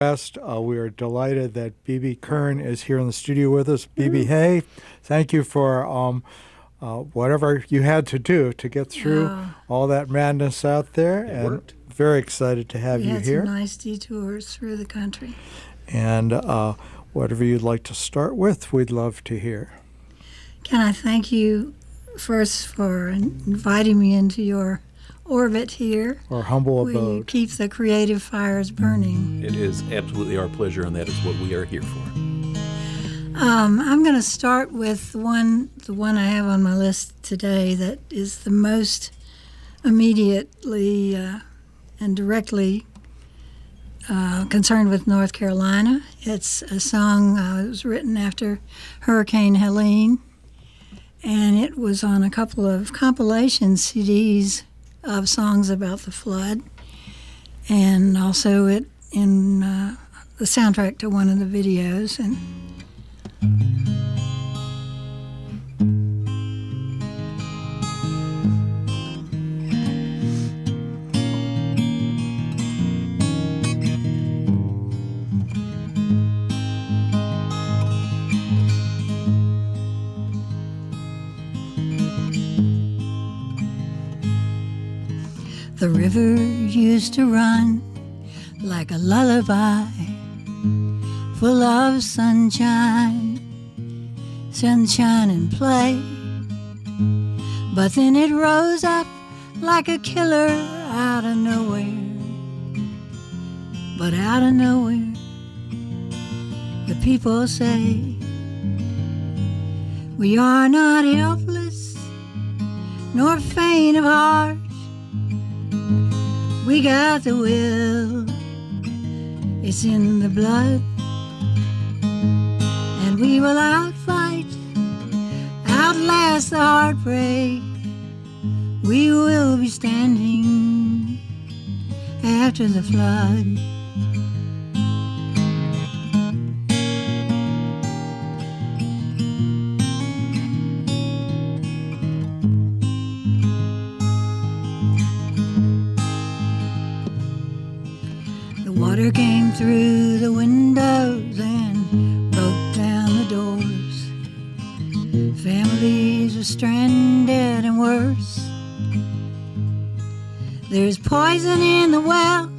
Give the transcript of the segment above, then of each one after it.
We are delighted that Bebe Kern is here in the studio with us. Bebe, hey, thank you for whatever you had to do to get through all that madness out there. It and worked. Very excited to have We you had here. some nice detours through the country. And whatever you'd like to start with, we'd love to hear. Can I thank you first for inviting me into your orbit here, Our humble where you abode. keep the creative fires burning. It is absolutely our pleasure, and that is what we are here for. I'm going to start with the one I have on my list today that is the most immediately and directly concerned with North Carolina. It's a song that was written after Hurricane Helene, and it was on a couple of compilation CDs of songs about the flood, and also it in the soundtrack to one of the videos. And the river used to run like a lullaby, full of sunshine and play. But then it rose up like a killer out of nowhere. But out of nowhere, the people say, we are not helpless nor faint of heart. We got the will, it's in the blood, and we will outfight, outlast the heartbreak. We will be standing after the flood. Water came through the windows and broke down the doors. Families were stranded and worse. There's poison in the well,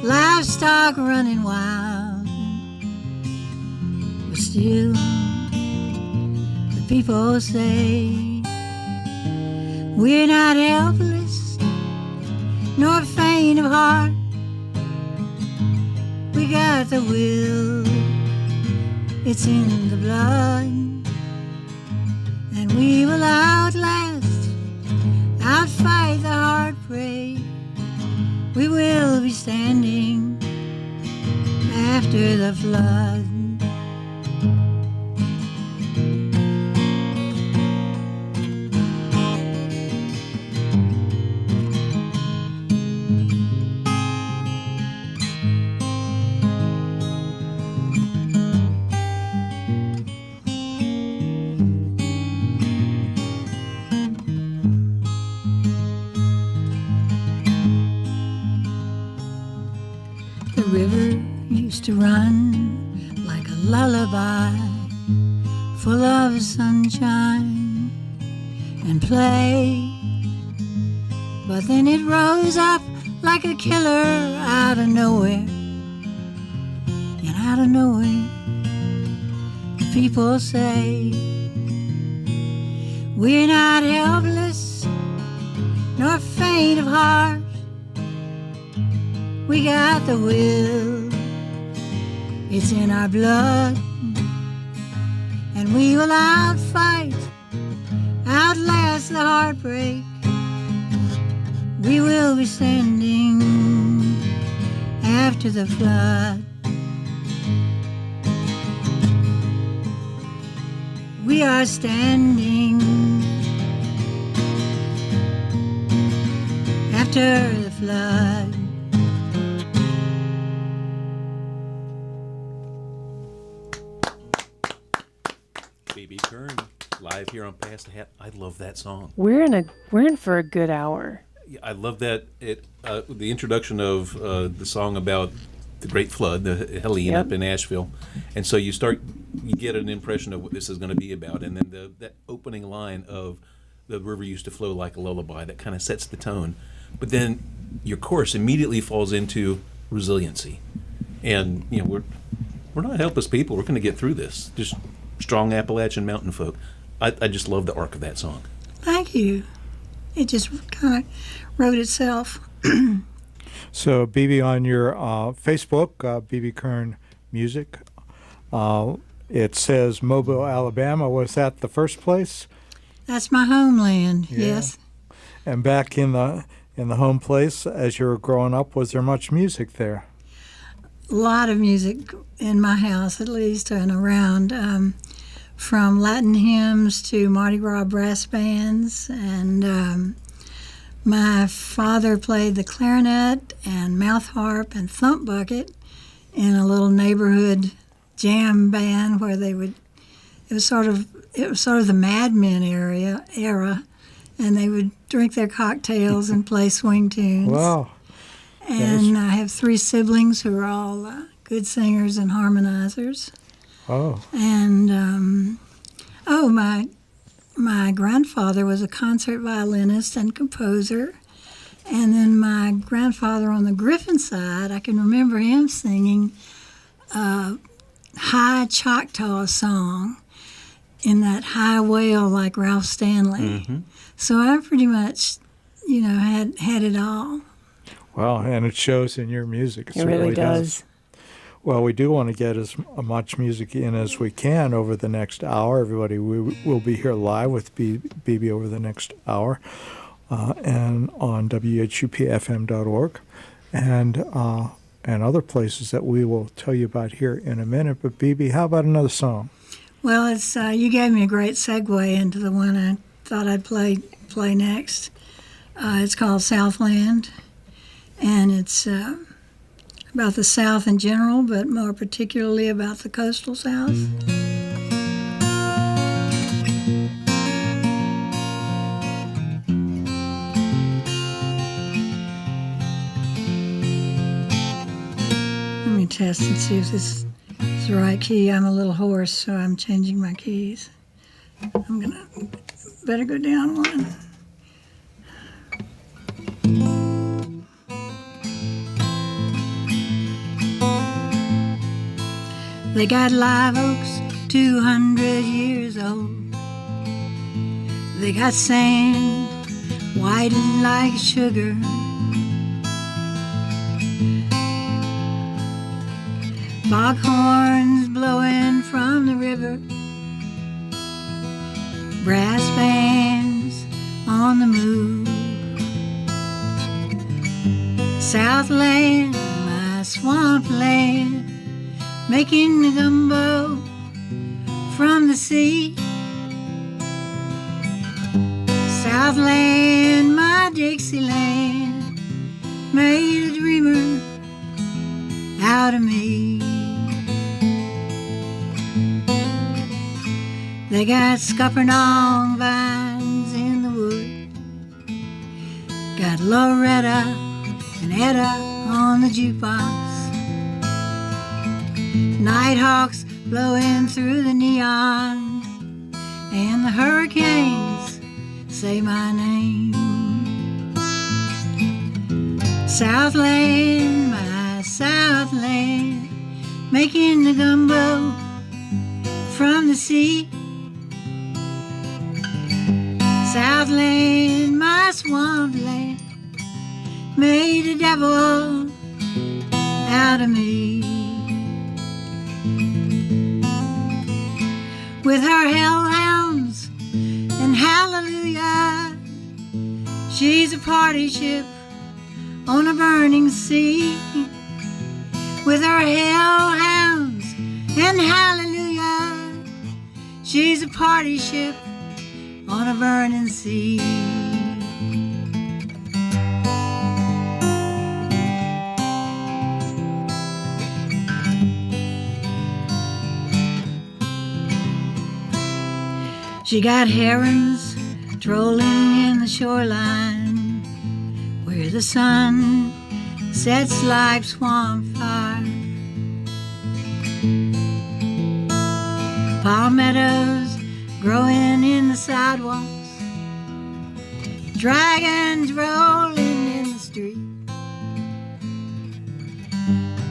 livestock running wild. But still, the people say, we're not helpless nor faint of heart. We got the will, it's in the blood, and we will outlast, outfight the heartbreak. We will be standing after the flood. The river used to run like a lullaby, full of sunshine and play. But then it rose up like a killer out of nowhere. And out of nowhere, the people say, we're not helpless nor faint of heart. We got the will, it's in our blood, and we will outfight, outlast the heartbreak. We will be standing after the flood. We are standing after the flood. Bebe Kern, live here on Pass the Hat. I love that song. We're in for a good hour. I love that the introduction of the song about the Great Flood, the Helene Yep. up in Asheville, and so you get an impression of what this is going to be about, and then that opening line of the river used to flow like a lullaby, that kind of sets the tone. But then your chorus immediately falls into resiliency, and we're not helpless people. We're going to get through this. Just strong Appalachian mountain folk. I just love the arc of that song. Thank you. It just kind of wrote itself. So, Bebe, on your Facebook, Bebe Kern Music, it says Mobile, Alabama. Was that the first place? That's my homeland. Yeah. Yes. And back in the home place, as you were growing up, was there much music there? A lot of music in my house, at least, and around, from Latin hymns to Mardi Gras brass bands. And my father played the clarinet and mouth harp and thump bucket in a little neighborhood jam band where they would. It was sort of the Mad Men era, and they would drink their cocktails and play swing tunes. Wow. And I have 3 siblings who are all good singers and harmonizers. Oh. And my grandfather was a concert violinist and composer. And then my grandfather on the Griffin side, I can remember him singing a high Choctaw song in that high wail like Ralph Stanley. Mm-hmm. So I pretty much, had it all. Well, and it shows in your music. It really does. Well, we do want to get as much music in as we can over the next hour. Everybody, we will be here live with Bebe over the next hour, and on WHUPFM.org, and other places that we will tell you about here in a minute. But Bebe, how about another song? Well, it's you gave me a great segue into the one I thought I'd play next. It's called Southland, and it's about the South in general, but more particularly about the coastal South. Let me test and see if this is the right key. I'm a little hoarse, so I'm changing my keys. Better go down one. They got live oaks 200 years old. They got sand whitened like sugar. Foghorns blowing from the river. Brass bands on the move. Southland, my swamp land, making the gumbo from the sea. Southland, my Dixieland, made a dreamer out of me. They got scuppernong vines in the wood, got Loretta and Etta on the jukebox. Nighthawks blowing through the neon, and the hurricanes say my name. Southland, my Southland, making the gumbo from the sea. Southland, my swampland, made a devil out of me. With her hellhounds and hallelujah, she's a party ship on a burning sea. With her hellhounds and hallelujah, she's a party ship on a burning sea. She got herons trolling in the shoreline, where the sun sets like swamp fire. Palmettos growing in the sidewalks, dragons rolling in the street.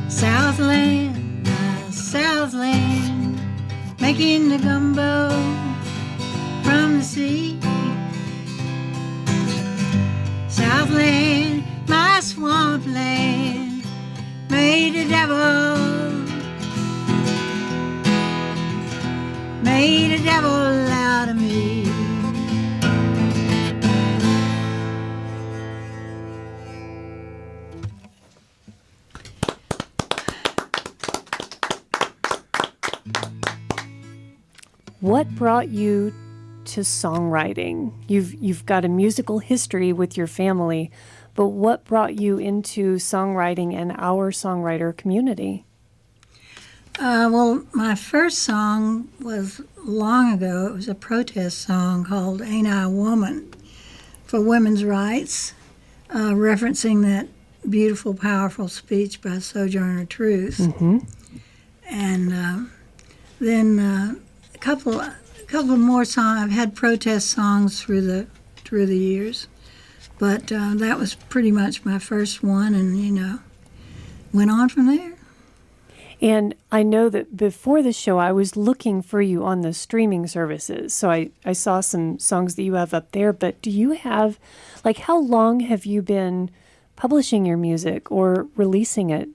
Southland, my Southland, making the gumbo from the sea. Southland, my swampland, made the devil out of me. What brought you to songwriting? You've got a musical history with your family, but what brought you into songwriting and our songwriter community? Well, my first song was long ago. It was a protest song called Ain't I a Woman for women's rights, referencing that beautiful, powerful speech by Sojourner Truth. Mm-hmm. And then a couple more songs. I've had protest songs through the years, but that was pretty much my first one, and went on from there. And I know that before the show, I was looking for you on the streaming services. So I saw some songs that you have up there. But do you have, how long have you been publishing your music or releasing it?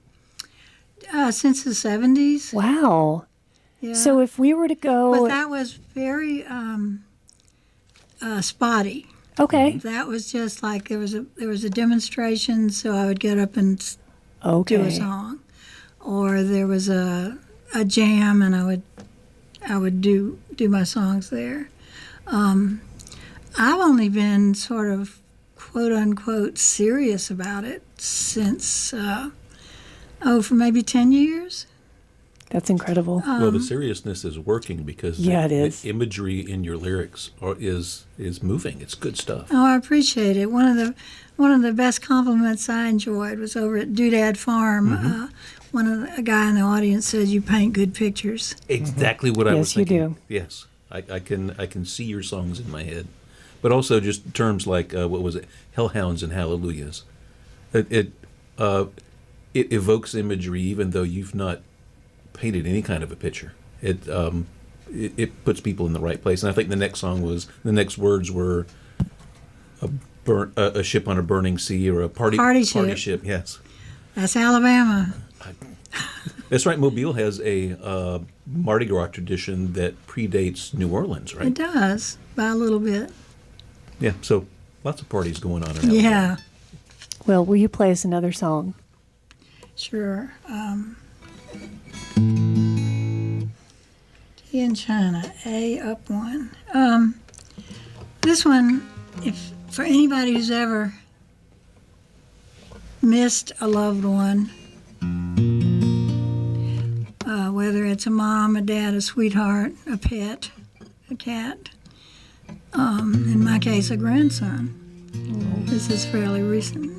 Since the 70s. Wow. Yeah. So if we were to go... But that was very spotty. Okay. That was just like there was a demonstration, so I would get up and do a song. Or there was a jam, and I would do my songs there. I've only been sort of quote unquote serious about it since for maybe 10 years. That's incredible. Well, the seriousness is working because it is. The imagery in your lyrics is moving. It's good stuff. Oh, I appreciate it. One of the best compliments I enjoyed was over at Doodad Farm. Mm-hmm. A guy in the audience said, "You paint good pictures." Exactly what I was Yes, you thinking. do. Yes, I can see your songs in my head, but also just terms like what was it, hellhounds and hallelujahs. It evokes imagery even though you've not painted any kind of a picture. It puts people in the right place. And I think the next words were a ship on a burning sea, or a party ship. Yes, that's Alabama. That's right. Mobile has a Mardi Gras tradition that predates New Orleans, right? It does, by a little bit. Yeah. So lots of parties going on in Alabama. Yeah. Well, will you play us another song? Sure. T in China, A up one. This one, if for anybody who's ever missed a loved one, whether it's a mom, a dad, a sweetheart, a pet, a cat, in my case, a grandson. This is fairly recent.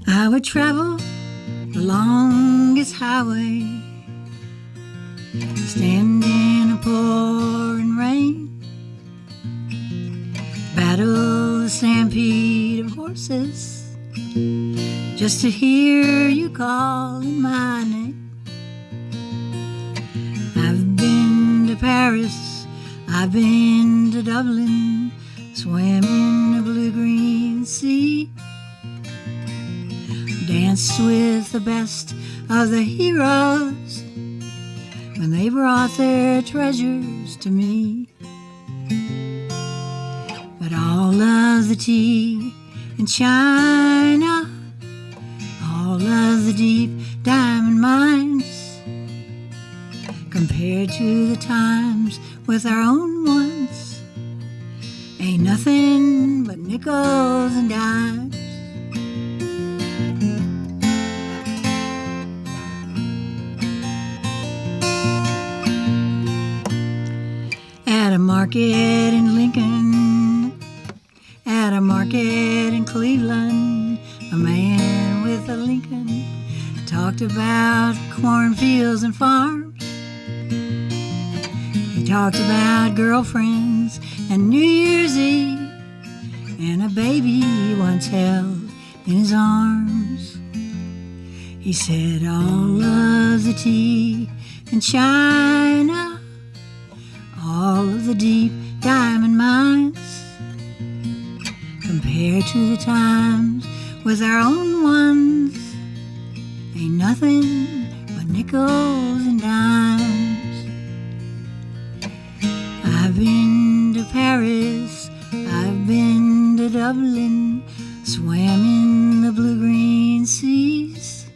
I would travel the longest highway, stand in a pouring rain, battle the stampede of horses, just to hear you calling my name. I've been to Paris, I've been to Dublin, swam in the blue-green sea, danced with the best of the heroes when they brought their treasures to me. But all of the tea in China, all of the deep diamond mines, compared to the times with our own ones, ain't nothing but nickels and dimes. market in Lincoln, at a market in Cleveland, a man with a Lincoln talked about cornfields and farms. He talked about girlfriends and New Year's Eve, and a baby he once held in his arms. He said all of the tea in China, all of the deep diamond mines, compared to the times with our own ones, ain't nothing but nickels and dimes. I've been to Paris, I've been to Dublin, swam in the blue-green seas,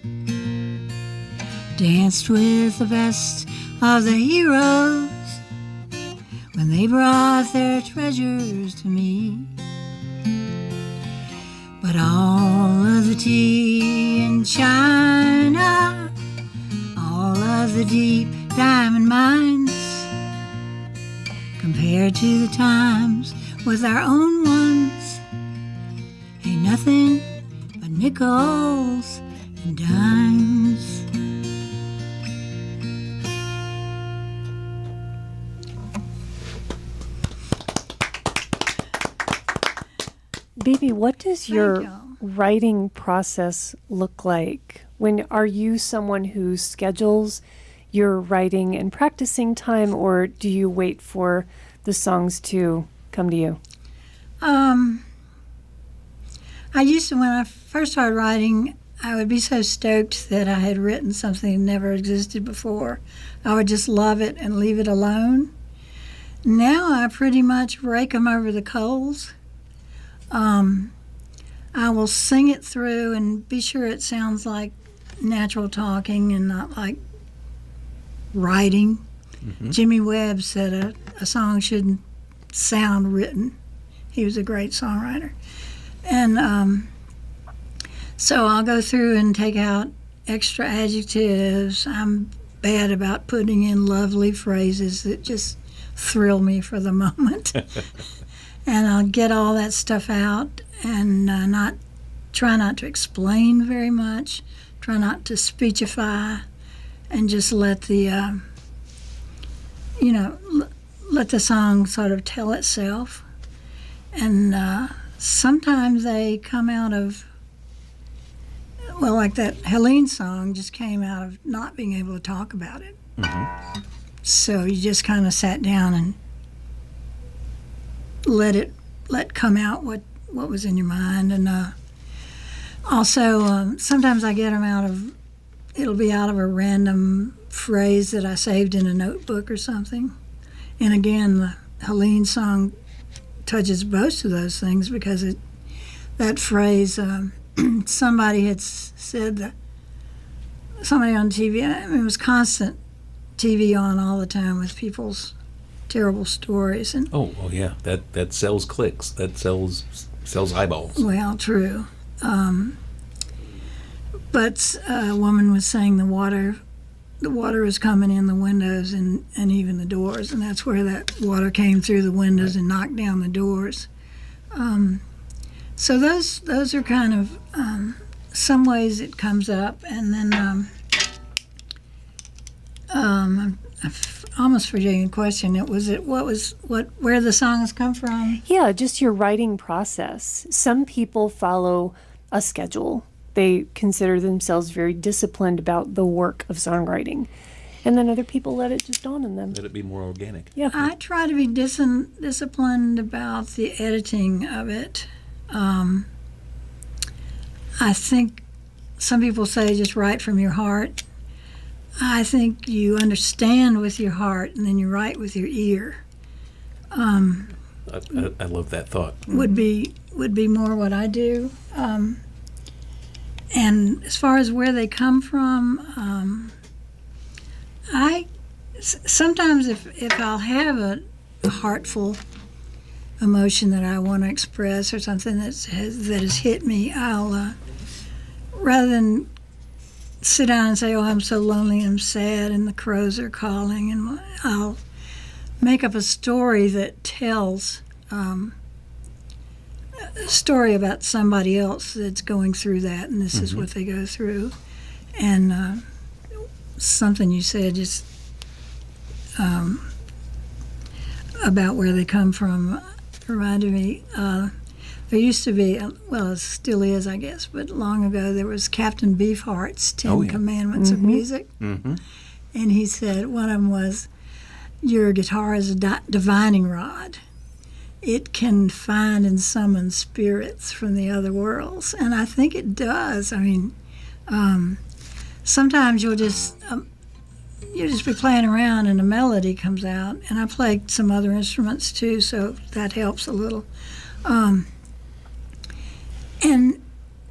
danced with the best of the heroes when they brought their treasures to me. But all of the tea in China, all of the deep diamond mines, compared to the times with our own ones, ain't nothing but nickels and dimes. Bebe, what does your you. writing process look like? Are you someone who schedules your writing and practicing time, or do you wait for the songs to come to you? I used to, when I first started writing, I would be so stoked that I had written something that never existed before. I would just love it and leave it alone. Now I pretty much rake them over the coals. I will sing it through and be sure it sounds like natural talking and not like writing. Mm-hmm. Jimmy Webb said a song shouldn't sound written. He was a great songwriter. And so I'll go through and take out extra adjectives. I'm bad about putting in lovely phrases that just thrill me for the moment. And I'll get all that stuff out and try not to explain very much, try not to speechify, and just let the let the song sort of tell itself. And sometimes they come out of, well, like that Helene song just came out of not being able to talk about it. Mm-hmm. So you just kind of sat down and let come out what was in your mind. And also sometimes I get them it'll be out of a random phrase that I saved in a notebook or something. And again, the Helene song touches both of those things because that phrase, somebody had said that, somebody on TV, I mean, it was constant TV on all the time with people's terrible stories. And Oh yeah, that sells clicks. That sells eyeballs. well, true. But a woman was saying the water was coming in the windows and even the doors, and that's where that water came through the windows and knocked down the doors. So those are kind of some ways it comes up, and then I'm almost forgetting the question. Where the songs come from? Yeah, just your writing process. Some people follow a schedule. They consider themselves very disciplined about the work of songwriting. And then other people let it just dawn on them. Let it be more organic. Yeah. I try to be disciplined about the editing of it. I think some people say just write from your heart. I think you understand with your heart and then you write with your ear. I love that thought. Would be more what I do. And as far as where they come from, sometimes if I'll have a heartful emotion that I want to express or something that has hit me, I'll rather than sit down and say, "Oh, I'm so lonely, I'm sad, and the crows are calling," and I'll make up a story that tells a story about somebody else that's going through that, and this is what they go through. And something you said just about where they come from reminded me. There used to be, well, it still is, I guess, but long ago there was Captain Beefheart's Ten Commandments of Music. Mm-hmm. And he said one of them was, your guitar is a divining rod. It can find and summon spirits from the other worlds. And I think it does. I mean, sometimes you'll just be playing around and a melody comes out. And I play some other instruments too, so that helps a little. And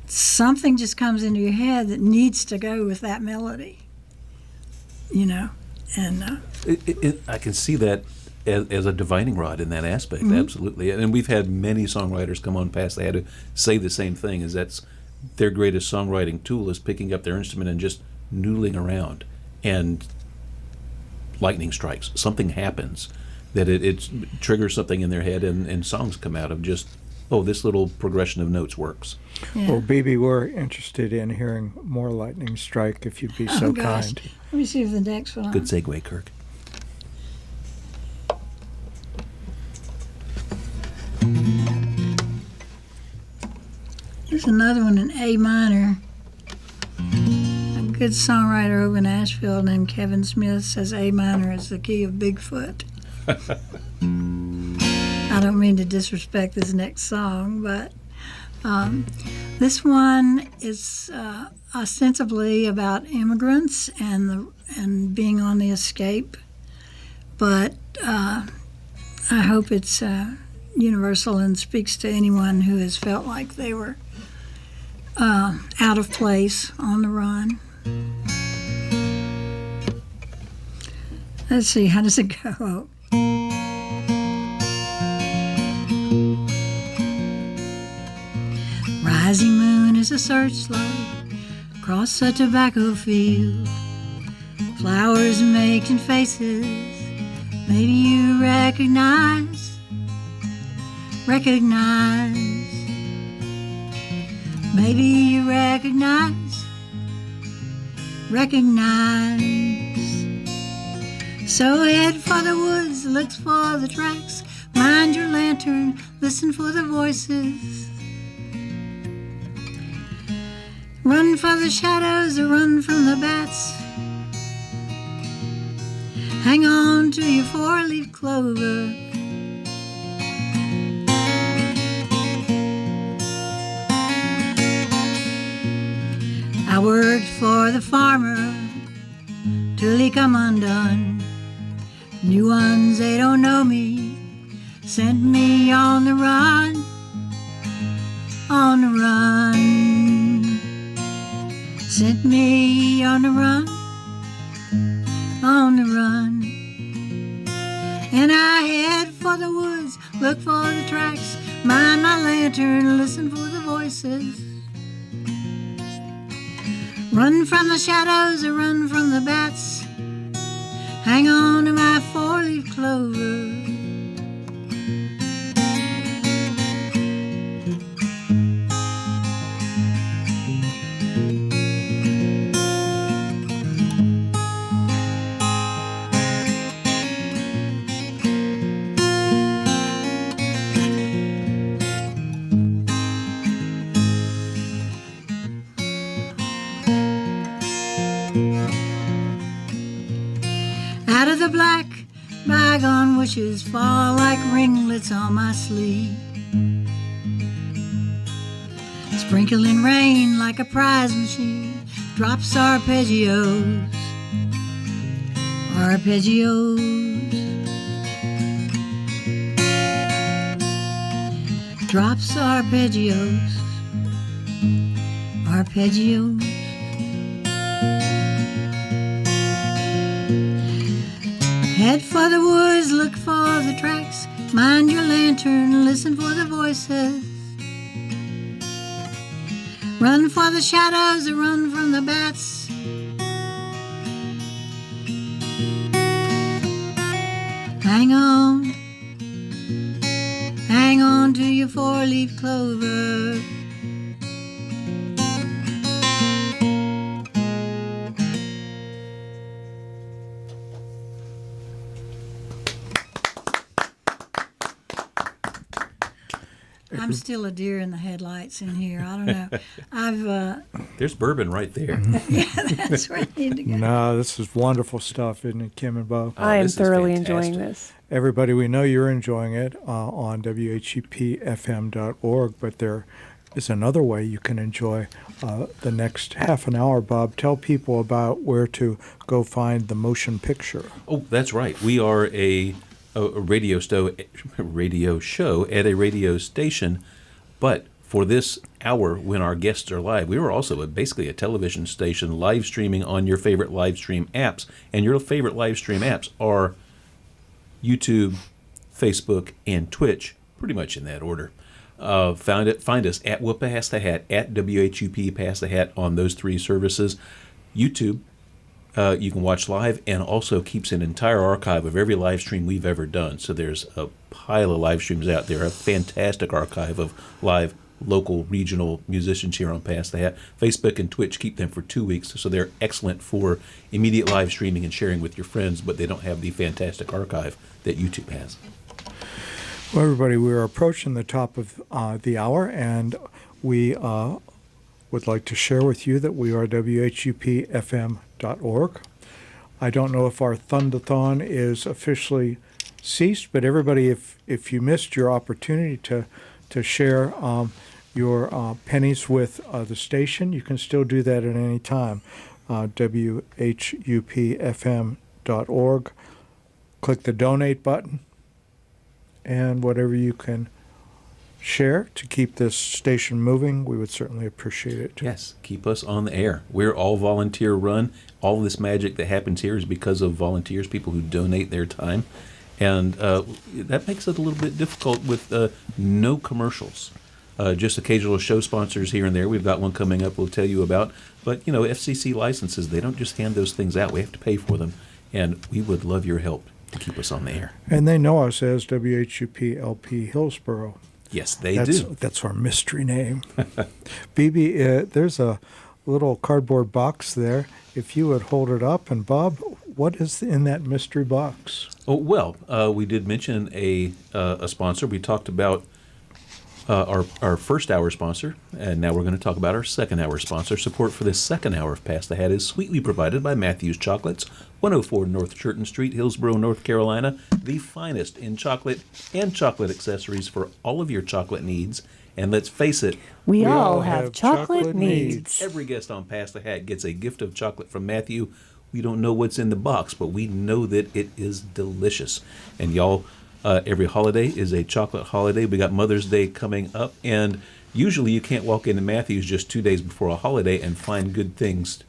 something just comes into your head that needs to go with that melody, and I can see that as a divining rod in that aspect, absolutely. And we've had many songwriters come on past. They had to say the same thing, is that's their greatest songwriting tool is picking up their instrument and just noodling around, and lightning strikes. Something happens that it triggers something in their head, and songs come out of just, oh, this little progression of notes works. yeah. Well, Bebe, we're interested in hearing more lightning strike, if you'd be so gosh. kind. Let me see if the next one. Good segue, Kirk. There's another one in A minor. A good songwriter over in Asheville named Kevin Smith says A minor is the key of Bigfoot. I don't mean to disrespect this next song, but this one is ostensibly about immigrants and being on the escape, but I hope it's universal and speaks to anyone who has felt like they were out of place on the run. Let's see, how does it go? Rising moon is a searchlight across a tobacco field. Flowers making faces, maybe you recognize. Maybe you recognize. So head for the woods, look for the tracks. Mind your lantern, listen for the voices. Run for the shadows or run from the bats. Hang on to your four-leaf clover. I worked for the farmer till he come undone. New ones, they don't know me, sent me on the run, on the run. Sent me on the run, on the run. And I head for the woods, look for the tracks, mind my lantern, listen for the voices. Run from the shadows or run from the bats. Hang on to my four-leaf clover. Out of the black, bygone wishes fall like ringlets on my sleeve. Sprinkling rain like a prize machine, drops arpeggios, arpeggios. Drops arpeggios, arpeggios. Head for the woods, look for the tracks. Mind your lantern, listen for the voices. Run for the shadows or run from the bats. Hang on to your four-leaf clover. I'm still a deer in the headlights in here. I don't know. There's bourbon right there. Yeah, that's where I need to go. No, this is wonderful stuff, isn't it, Kim and Bob? I am this is thoroughly fantastic. enjoying this. Everybody, we know you're enjoying it on WHUPFM.org, but there is another way you can enjoy the next half an hour. Bob, tell people about where to go find the motion picture. Oh, that's right. We are a radio show at a radio station, but for this hour when our guests are live, we are also basically a television station live streaming on your favorite live stream apps, and your favorite live stream apps are YouTube, Facebook, and Twitch, pretty much in that order. Find us at WHUP Pass the Hat, at WHUP Pass the Hat on those three services. YouTube, you can watch live, and also keeps an entire archive of every live stream we've ever done. So there's a pile of live streams out there, a fantastic archive of live local regional musicians here on Pass the Hat. Facebook and Twitch keep them for 2 weeks, so they're excellent for immediate live streaming and sharing with your friends, but they don't have the fantastic archive that YouTube has. Well, everybody, we're approaching the top of the hour, and we would like to share with you that we are WHUPFM.org. I don't know if our Thundathon is officially ceased, but everybody, if you missed your opportunity to share your pennies with the station, you can still do that at any time. WHUPFM.org. Click the donate button, and whatever you can share to keep this station moving, we would certainly appreciate it. Yes, keep us on the air. We're all volunteer run. All this magic that happens here is because of volunteers, people who donate their time. And that makes it a little bit difficult with no commercials. Just occasional show sponsors here and there. We've got one coming up we'll tell you about. But, FCC licenses, they don't just hand those things out. We have to pay for them. And we would love your help to keep us on the air. And they know us as WHUP LP Hillsboro. Yes, they do. That's our mystery name. Bebe, there's a little cardboard box there. If you would hold it up. And Bob, what is in that mystery box? Oh, well, we did mention a sponsor. We talked about our first hour sponsor, and now we're going to talk about our second hour sponsor. Support for this second hour of Pass the Hat is sweetly provided by Matthews Chocolates, 104 North Churton Street, Hillsboro, North Carolina, the finest in chocolate and chocolate accessories for all of your chocolate needs. And let's face it, We all have chocolate needs. every guest on Pass the Hat gets a gift of chocolate from Matthew. We don't know what's in the box, but we know that it is delicious. And y'all, every holiday is a chocolate holiday. We got Mother's Day coming up, and usually you can't walk into Matthew's just 2 days before a holiday and find good things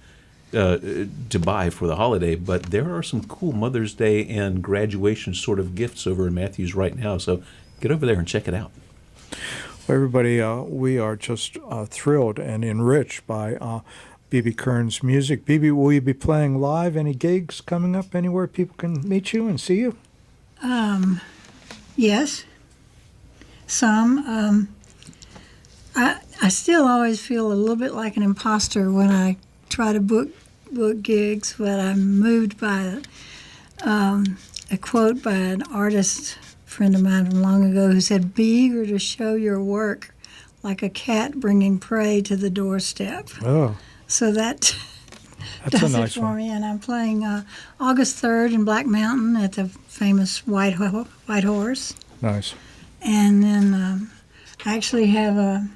to buy for the holiday. But there are some cool Mother's Day and graduation sort of gifts over in Matthew's right now. So get over there and check it out. Well, everybody, we are just thrilled and enriched by Bebe Kern's music. Bebe, will you be playing live? Any gigs coming up anywhere people can meet you and see you? Yes, some. I still always feel a little bit like an imposter when I try to book gigs, but I'm moved by a quote by an artist friend of mine from long ago who said, "Be eager to show your work like a cat bringing prey to the doorstep." Oh, So that that's a does nice it for one. me. And I'm playing August 3rd in Black Mountain at the famous White Horse. Nice. And then I actually have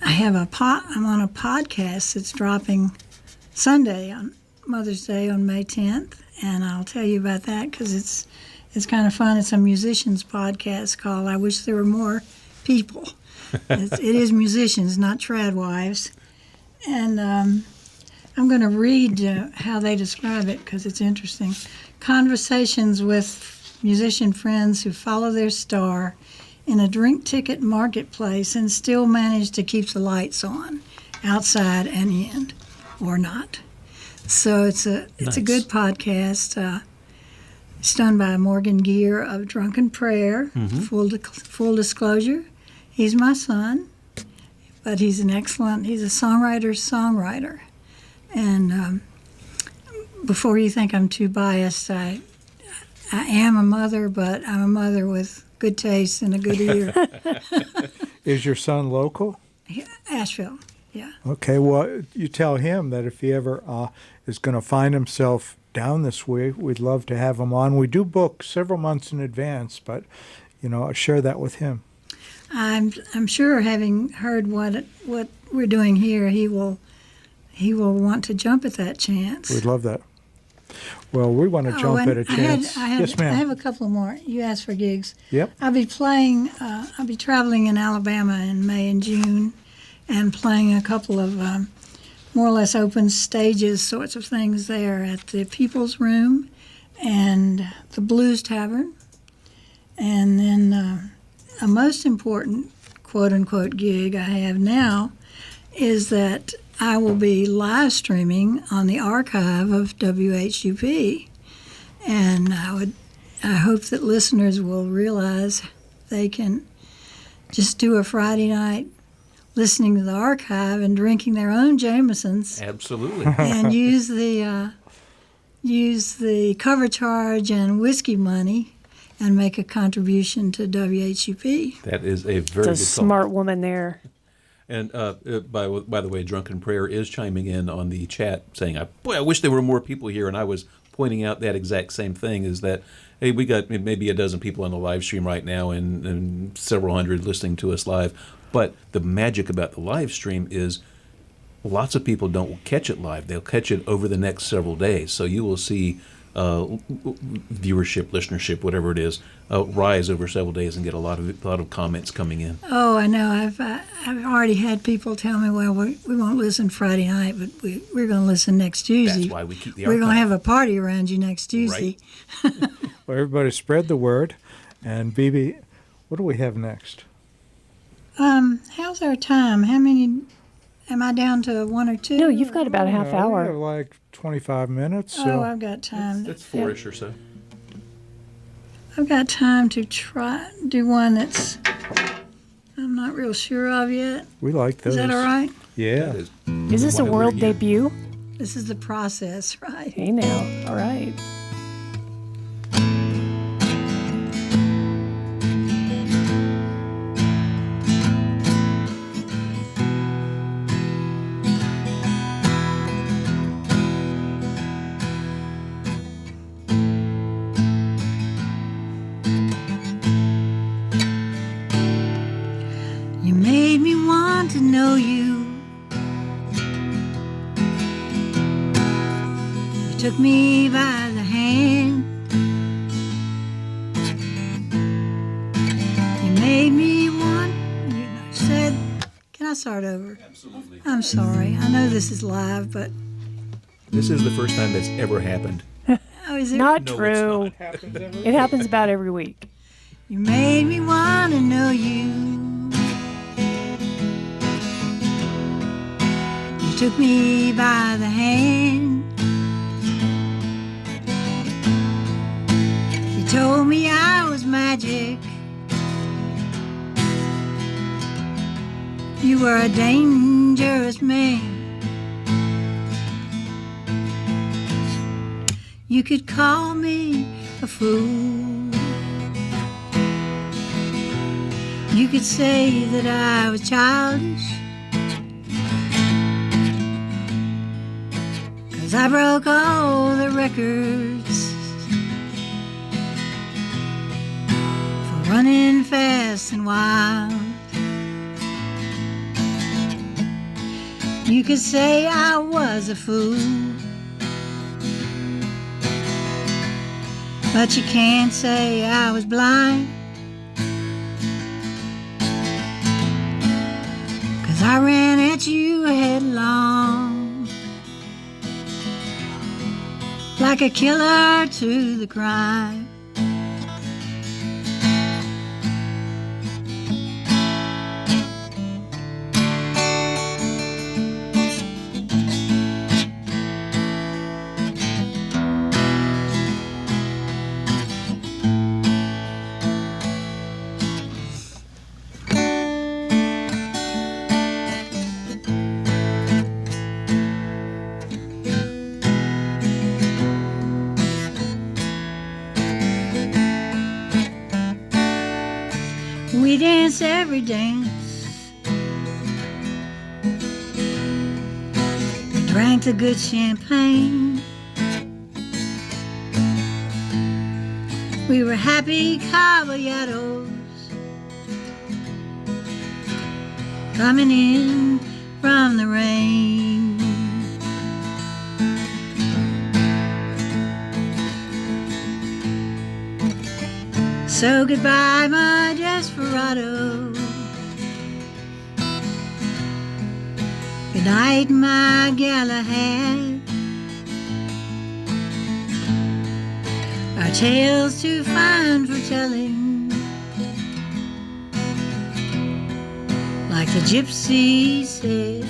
I'm on a podcast that's dropping Sunday on Mother's Day on May 10th, and I'll tell you about that because it's kind of fun. It's a musicians podcast called "I Wish There Were More People." It is musicians, not trad wives. And I'm going to read how they describe it because it's interesting. Conversations with musician friends who follow their star in a drink ticket marketplace and still manage to keep the lights on, outside and in, or not. So it's a Nice. good podcast. It's done by Morgan Gear of Drunken Prayer. Full disclosure, he's my son, but he's a songwriter. And before you think I'm too biased, I am a mother, but I'm a mother with good taste and a good ear. Is your son local? Asheville, yeah. Okay, well, you tell him that if he ever is going to find himself down this way, we'd love to have him on. We do book several months in advance, but, share that with him. I'm sure, having heard what we're doing here, he will want to jump at that chance. We'd love that. Well, we want to jump and at a chance. Yes, ma'am. I have a couple more. You asked for gigs. Yep. I'll be traveling in Alabama in May and June and playing a couple of more or less open stages sorts of things there at the People's Room and the Blues Tavern. And then a most important quote-unquote gig I have now is that I will be live streaming on the archive of WHUP, and I hope that listeners will realize they can just do a Friday night listening to the archive and drinking their own Jamesons Absolutely. and use the cover charge and whiskey money and make a contribution to WHUP. That is a very It's a good smart woman there. And by the way, Drunken Prayer is chiming in on the chat saying, I wish there were more people here. And I was pointing out that exact same thing, is that, hey, we got maybe a dozen people on the live stream right now and several hundred listening to us live. But the magic about the live stream is lots of people don't catch it live. They'll catch it over the next several days. So you will see viewership, listenership, whatever it is, rise over several days and get a lot of comments coming in. Oh, I know. I've already had people tell me, well, we won't listen Friday night, but we're going to listen next Tuesday. That's why we keep the We're going to archive. have a party around you next Tuesday. Right. Well, everybody spread the word. And Bebe, what do we have next? How's our time? How many? Am I down to one or two? No, you've got about a half We have hour. like 25 minutes. Oh, So I've got time. That's four-ish or so. I've got time to do one that's I'm not real sure of yet. we like those. Is that all right? Yeah. That Is this a why we're world here. debut? This is the process, right? Hey now. All right. You made me want to know you. You took me by the hand. You made me want. You said, "Can I start over?" Absolutely. I'm sorry. I know this is live, but This is the first time that's ever happened. oh, is it? Not No, it's true. It happens about every week. You made me want to know you. You took me by the hand. You told me I was magic. You were a dangerous man. You could call me a fool. You could say that I was childish, 'cause I broke all the records for running fast and wild. You could say I was a fool, but you can't say I was blind. I ran at you headlong, like a killer to the crime. We danced every dance. We drank the good champagne. We were happy caballeros coming in from the rain. So goodbye, my desperado. Good night, my Galahad. Our tales too fine for telling, like the gypsy said.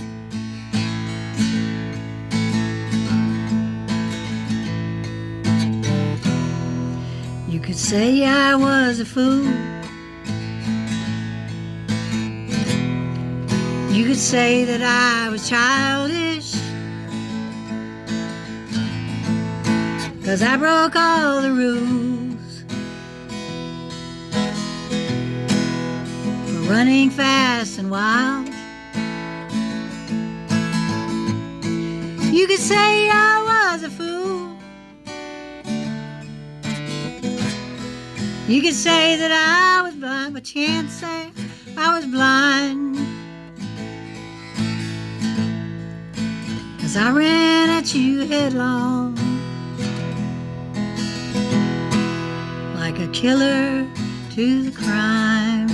You could say I was a fool. You could say that I was childish, 'cause I broke all the rules for running fast and wild. You could say I was a fool. You could say that I was blind, but you can't say I was blind, 'cause I ran at you headlong like a killer to the crime.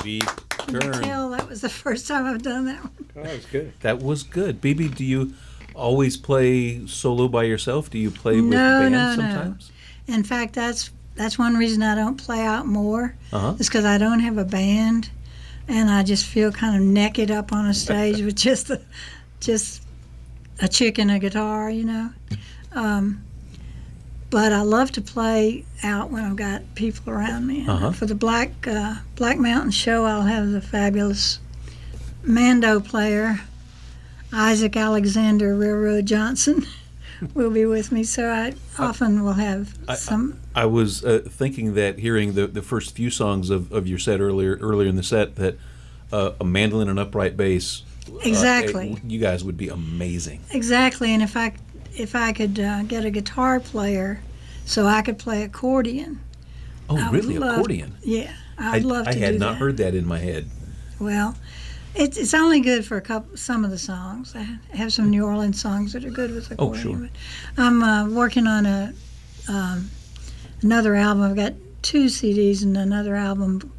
Bebe You can Kern. tell that was the first time I've done that one. Oh, that was good. That was good. Bebe, do you always play solo by yourself? Do you play with No, bands no, no. sometimes? In fact, that's one reason I don't play out more. Uh-huh. Is because I don't have a band, and I just feel kind of naked up on a stage with just a chick and a guitar, you know. But I love to play out when I've got people around me. And Uh-huh. for the Black Mountain show, I'll have the fabulous Mando player, Isaac Alexander Railroad Johnson, will be with me. So I often will have some. I was thinking that hearing the first few songs of your set earlier in the set, that a mandolin and upright bass, Exactly. you guys would be amazing. Exactly, and if I could get a guitar player so I could play accordion. Oh, I would really? love- Accordion? Yeah, I'd love to I do had not that. heard that in my head. Well, it's only good for some of the songs. I have some New Orleans songs that are good with accordion. sure. But I'm working on another album. I've got 2 CDs and another album,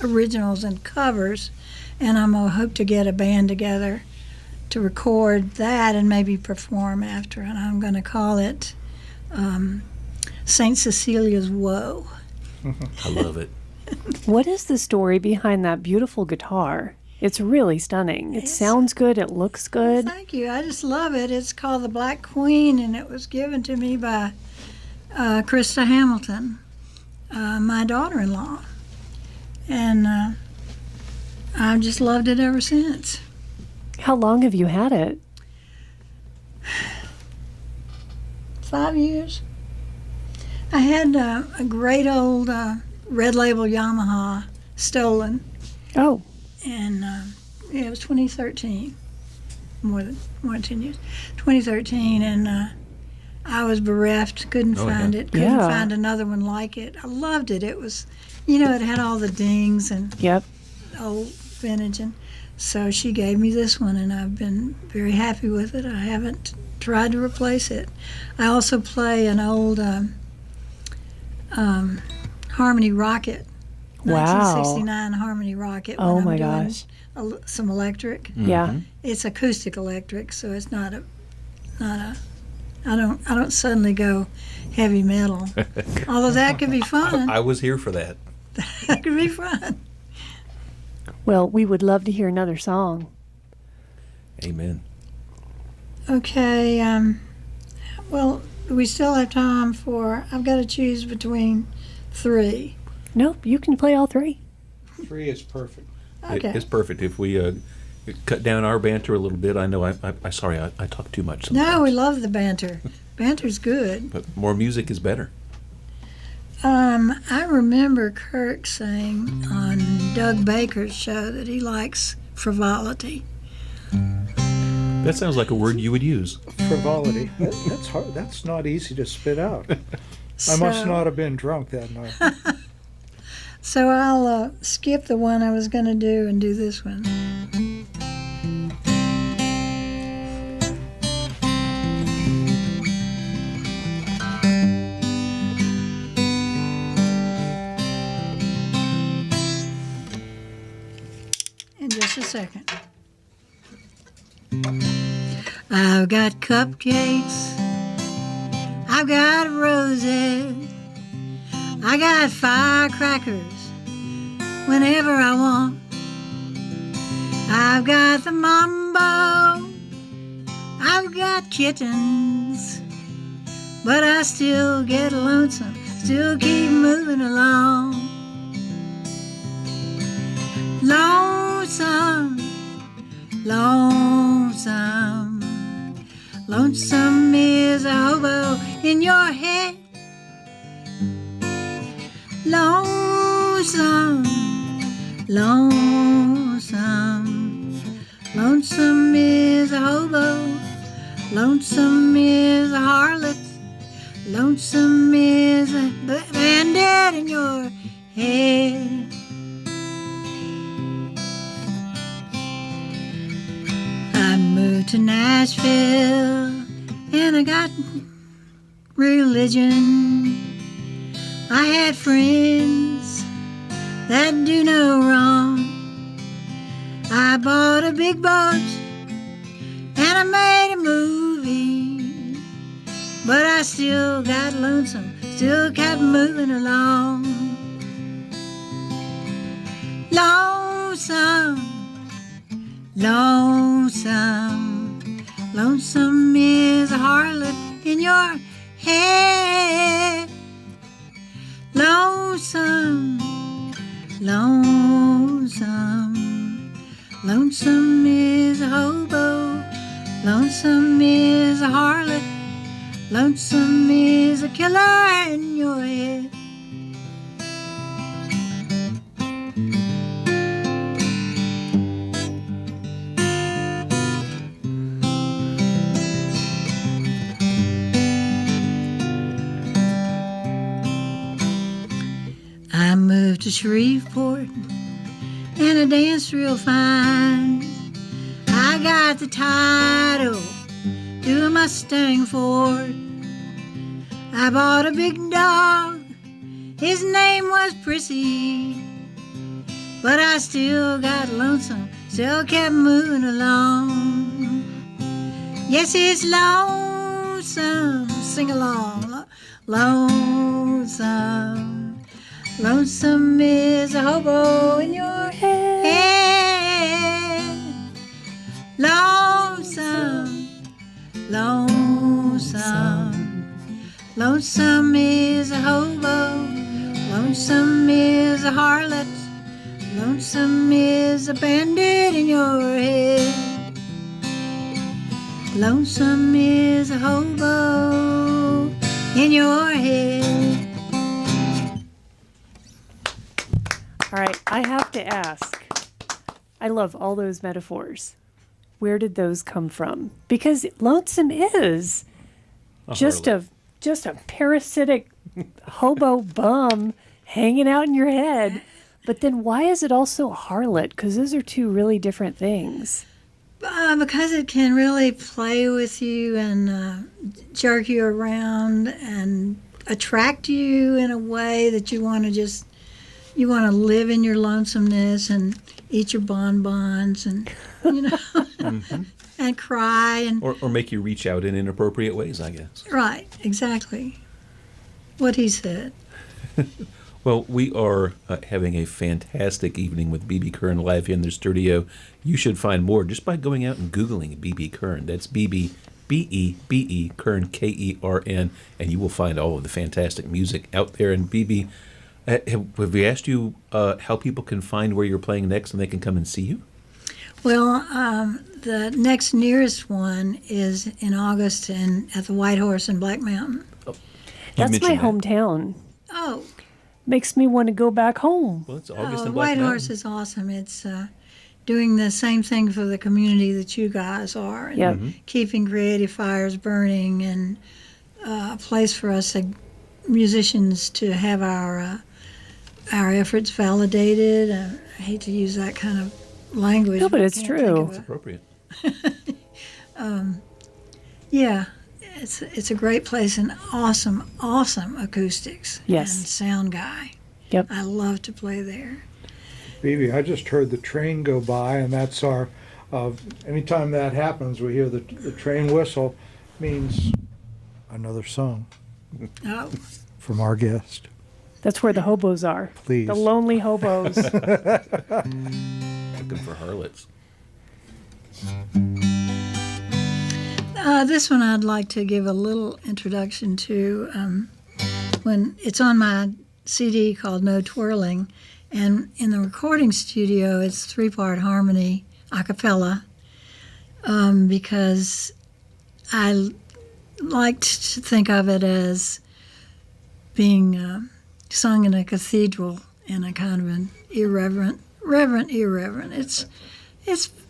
originals and covers, and I'm gonna hope to get a band together to record that and maybe perform after. And I'm going to call it St. Cecilia's Woe. I love it. What is the story behind that beautiful guitar? It's really stunning. It Yes. sounds good. It looks good. Thank you. I just love it. It's called the Black Queen, and it was given to me by Krista Hamilton, my daughter-in-law. And I've just loved it ever since. How long have you had it? 5 years. I had a great old red label Yamaha stolen, Oh, and it was 2013, more than 10 years. 2013, and I was bereft. Couldn't Oh, find yeah. it. Couldn't Yeah. find another one like it. I loved it. It was, it had all the dings and yep. old vintage, and so she gave me this one, and I've been very happy with it. I haven't tried to replace it. I also play an old Harmony Rocket, Wow. 1969 Harmony Rocket. when Oh I'm my doing gosh. some electric. Yeah. It's acoustic electric, so it's not a. I don't suddenly go heavy metal, although that could be fun. I was here for that. That could be fun. Well, we would love to hear another song. Amen. Okay, well, we still have time for, I've got to choose between 3. Nope, you can play all 3. 3 is perfect. Okay. It's perfect. If we cut down our banter a little bit. I know I talk too much sometimes. No, we love the banter. Banter's good. But more music is better. I remember Kirk saying on Doug Baker's show that he likes frivolity. That sounds like a word you would use. Frivolity. That's hard. That's not easy to spit out. I must not have been drunk that night. So I'll skip the one I was going to do and do this one. In just a second. I've got cupcakes, I've got roses, I got firecrackers whenever I want. I've got the mambo, I've got kittens, but I still get lonesome, still keep moving along. Lonesome, lonesome, lonesome is a hobo in your head. Lonesome, lonesome, lonesome is a hobo, lonesome is a harlot, lonesome is a bandit in your head. I moved to Nashville and I got religion. I had friends that do no wrong. I bought a big boat and I made a movie, but I still got lonesome, still kept moving along. Lonesome, lonesome, lonesome is a harlot in your head. Lonesome, lonesome, lonesome is a hobo, lonesome is a harlot, lonesome is a killer in your head. I moved to Shreveport and I danced real fine. I got the title to a Mustang Ford. I bought a big dog, his name was Prissy, but I still got lonesome, still kept moving along. Yes, it's lonesome, sing along, lonesome. Lonesome is a hobo in your head. Lonesome, lonesome, lonesome is a hobo. Lonesome is a harlot. Lonesome is a bandit in your head. Lonesome is a hobo in your head. All right, I have to ask. I love all those metaphors. Where did those come from? Because lonesome is just a parasitic hobo bum hanging out in your head. But then why is it also a harlot? Because those are two really different things. Because it can really play with you and jerk you around and attract you in a way that you want to live in your lonesomeness and eat your bonbons and, Mm-hmm. and cry. And Or make you reach out in inappropriate ways, I guess. right, exactly. What he said. Well, we are having a fantastic evening with Bebe Kern live here in the studio. You should find more just by going out and Googling Bebe Kern. That's Bebe, B-E-B-E, Kern, K-E-R-N, and you will find all of the fantastic music out there. And Bebe, have we asked you how people can find where you're playing next and they can come and see you? Well, the next nearest one is in August at the White Horse in Black Mountain. That's my mentioned that. hometown. Oh, Makes me want to go back home. Well, it's August and Black White Mountain. Horse is awesome. It's doing the same thing for the community that you guys are. And Yep. keeping creative fires burning, and a place for us musicians to have our efforts validated. I hate to use that kind of language. No, but I it's can't true. think of It's a- appropriate. Yeah, it's a great place and awesome acoustics. Yes. And sound guy. Yep. I love to play there. Phoebe, I just heard the train go by, and that's our. Anytime that happens, we hear the train whistle. Means another song Oh, from our guest. That's where the hobos are. Please. The lonely hobos. Looking for harlots. this one I'd like to give a little introduction to. When it's on my CD called No Twirling, and in the recording studio it's 3-part harmony a cappella, because I like to think of it as being sung in a cathedral in a kind of an irreverent. It's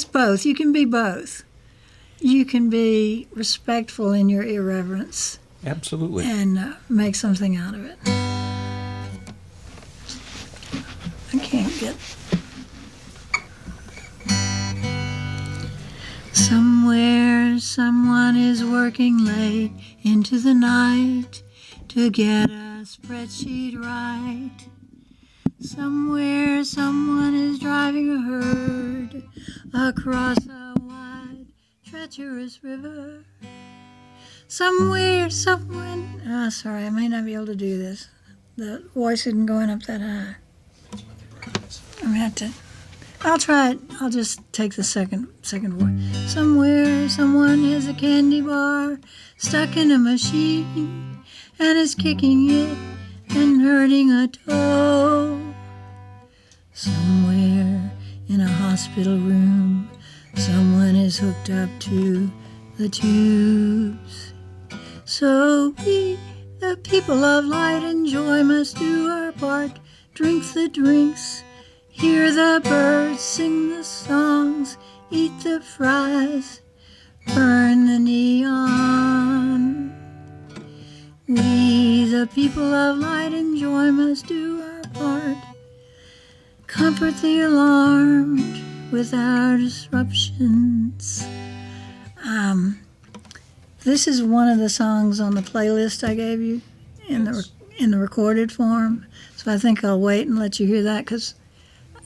both. You can be both. You can be respectful in your irreverence Absolutely. and make something out of it. I can't get. Somewhere someone is working late into the night to get a spreadsheet right. Somewhere someone is driving a herd across a wide, treacherous river. Somewhere someone. Oh, sorry, I may not be able to do this. The voice isn't going up that high. I'm gonna have to. I'll try it. I'll just take the second voice. Somewhere someone has a candy bar stuck in a machine and is kicking it and hurting a toe. Somewhere in a hospital room, someone is hooked up to the tubes. So we, the people of light and joy, must do our part. Drink the drinks, hear the birds sing the songs, eat the fries, burn the neon. We, the people of light and joy, must do our part. Comfort the alarmed with our disruptions. This is one of the songs on the playlist I gave you in the recorded form. So I think I'll wait and let you hear that because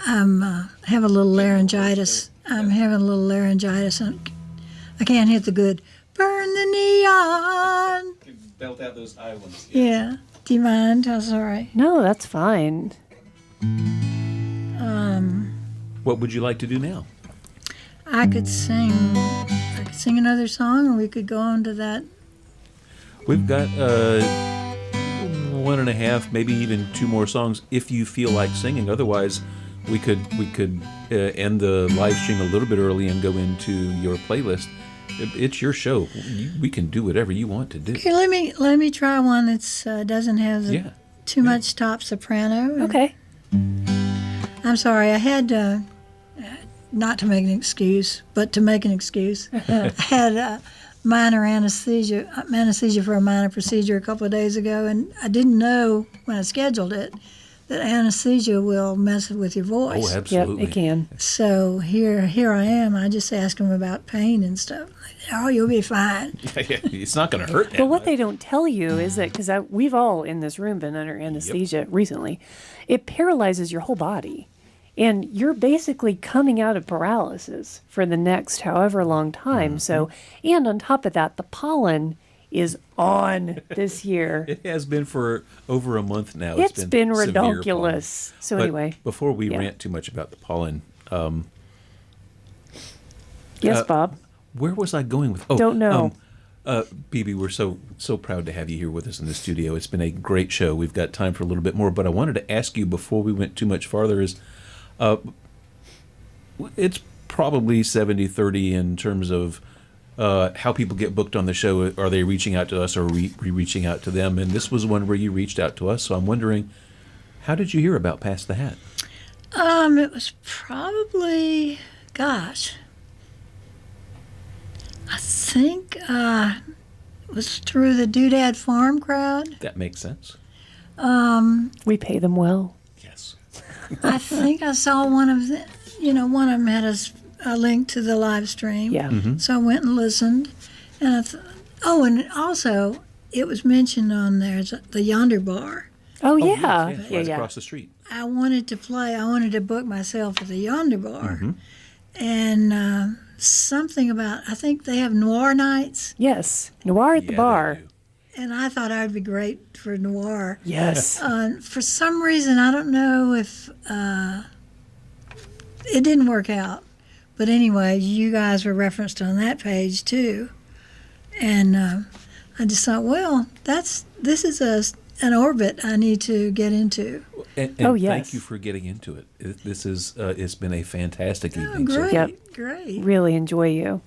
I have a little laryngitis. I'm having a little laryngitis. And I can't hit the good burn the neon. Belt out those I ones. Yeah. Do you mind? I'm sorry. No, that's fine. What would you like to do now? I could sing another song, or we could go on to that. We've got 1.5, maybe even 2 more songs if you feel like singing. Otherwise, we could end the live stream a little bit early and go into your playlist. It's your show. We can do whatever you want to do. Okay, let me try one that's doesn't have Yeah. too much top soprano. Okay. I'm sorry, I had not to make an excuse, but to make an excuse. I had minor anesthesia for a minor procedure a couple of days ago, and I didn't know when I scheduled it that anesthesia will mess with your voice. Oh, absolutely. Yep, it can. So here I am. I just asked them about pain and stuff. Oh, you'll be fine. It's not going to hurt that But what much. they don't tell you is that, because we've all in this room been under anesthesia recently, it paralyzes your whole body. And you're basically coming out of paralysis for the next however long time. So, and on top of that, the pollen is on this year. It has been for over a month now. It's been severe pollen. ridiculous. So But anyway, before we yeah. rant too much about the pollen, yes, Bob. where was I going with? Oh, Don't know. Bebe, we're so proud to have you here with us in the studio. It's been a great show. We've got time for a little bit more, but I wanted to ask you before we went too much farther is, It's probably 70-30 in terms of how people get booked on the show. Are they reaching out to us, or are we reaching out to them? And this was one where you reached out to us, so I'm wondering, how did you hear about Pass the Hat? It was probably, gosh, I think it was through the Doodad Farm crowd. That makes sense. We pay them well. Yes. I think I saw one of the, one of them had a link to the live stream. Yeah. So I went and listened, and and also it was mentioned on there the Yonder Bar. Oh, yes, yeah. yes, Yeah, right yeah. across the street. I wanted to book myself at the Yonder Bar, and something about, I think they have noir nights, Yes. Noir at the Yeah, bar. they do. and I thought I'd be great for noir. Yes. For some reason, I don't know if it didn't work out. But anyway, you guys were referenced on that page too. And I just thought, well, this is an orbit I need to get into. And Oh, yes. thank you for getting into it. This is it's been a fantastic Oh, evening. great, Yep. great. Really enjoy you.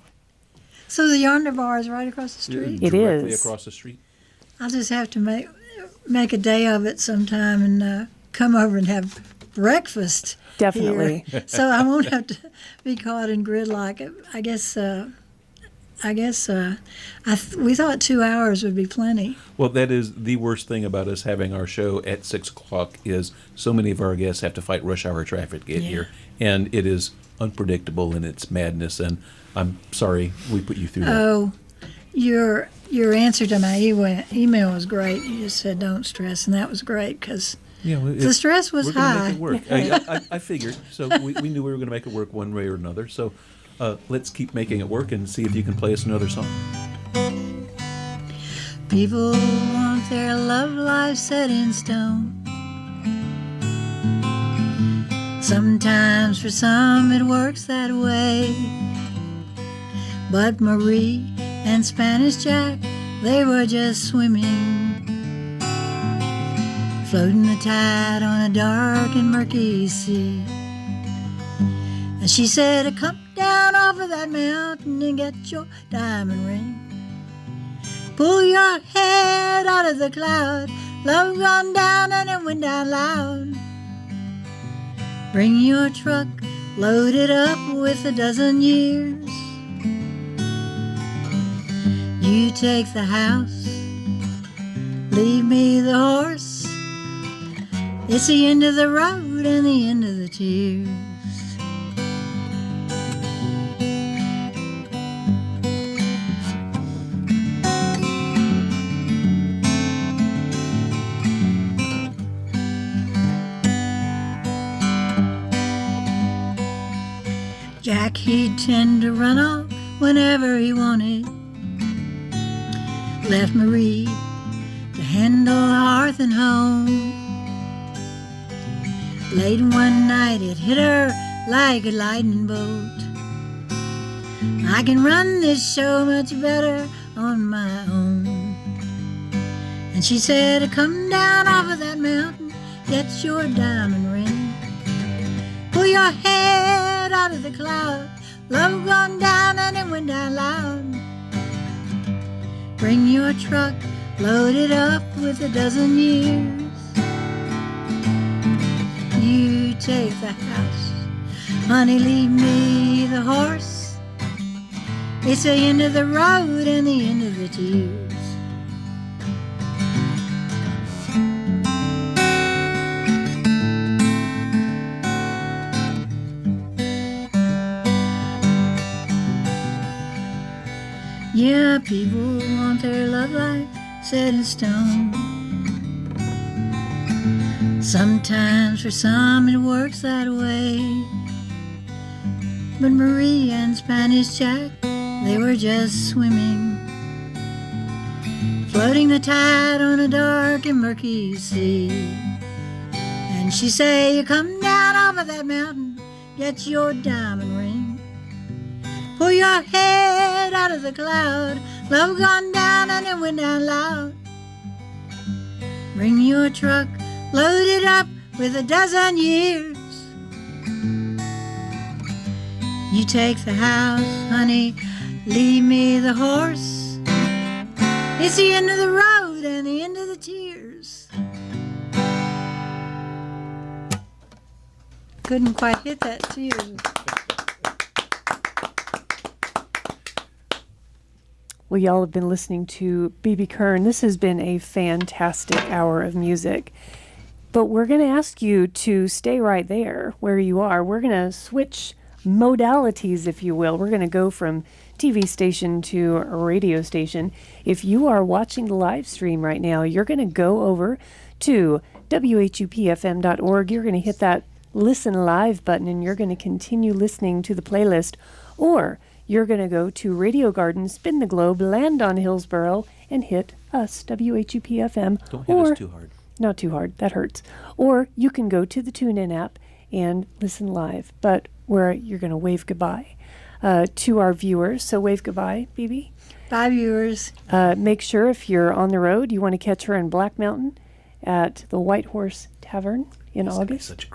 So the Yonder Bar is right across the street? It Directly is. across the street. I'll just have to make a day of it sometime and come over and have breakfast. Definitely. Here. So I won't have to be caught in gridlock. We thought 2 hours would be plenty. Well, that is the worst thing about us having our show at 6 o'clock is so many of our guests have to fight rush hour traffic to get here, and it is unpredictable in its madness. And I'm sorry we put you through that. Oh, your answer to my email was great. You just said don't stress, and that was great because Yeah, well, the stress was we're going to high. make it work. I figured. So we knew we were going to make it work one way or another. So let's keep making it work and see if you can play us another song. People want their love life set in stone. Sometimes for some it works that way. But Marie and Spanish Jack, they were just swimming, floating the tide on a dark and murky sea. And she said, come down off of that mountain and get your diamond ring. Pull your head out of the cloud, love gone down and it went down loud. Bring your truck loaded up with a dozen years. You take the house, leave me the horse. It's the end of the road and the end of the tears. Jack, he'd tend to run off whenever he wanted. Left Marie to handle hearth and home. Late one night it hit her like a lightning bolt. I can run this show much better on my own. And she said, come down off of that mountain, get your diamond ring. Pull your head out of the cloud, love gone down and it went down loud. Bring your truck loaded up with a dozen years. You take the house, honey, leave me the horse. It's the end of the road and the end of the tears. Yeah, people want their love life set in stone. Sometimes for some it works that way. But Marie and Spanish Jack, they were just swimming, floating the tide on a dark and murky sea. And she say, you come down off of that mountain, get your diamond ring. Pull your head out of the cloud, love gone down and it went down loud. Bring your truck loaded up with a dozen years. You take the house, honey, leave me the horse. It's the end of the road and the end of the tears. Couldn't quite hit that tears. Well, y'all have been listening to Bebe Kern. This has been a fantastic hour of music. But we're going to ask you to stay right there where you are. We're going to switch modalities, if you will. We're going to go from TV station to a radio station. If you are watching the live stream right now, you're going to go over to WHUPFM.org. You're going to hit that Listen Live button, and you're going to continue listening to the playlist. Or you're going to go to Radio Garden, spin the globe, land on Hillsborough, and hit us, WHUP-FM. Don't hit us too hard. Not too hard. That hurts. Or you can go to the TuneIn app and listen live, but where you're going to wave goodbye to our viewers. So wave goodbye, Bebe. Bye, viewers. Make sure if you're on the road, you want to catch her in Black Mountain at the White Horse Tavern in August. Such a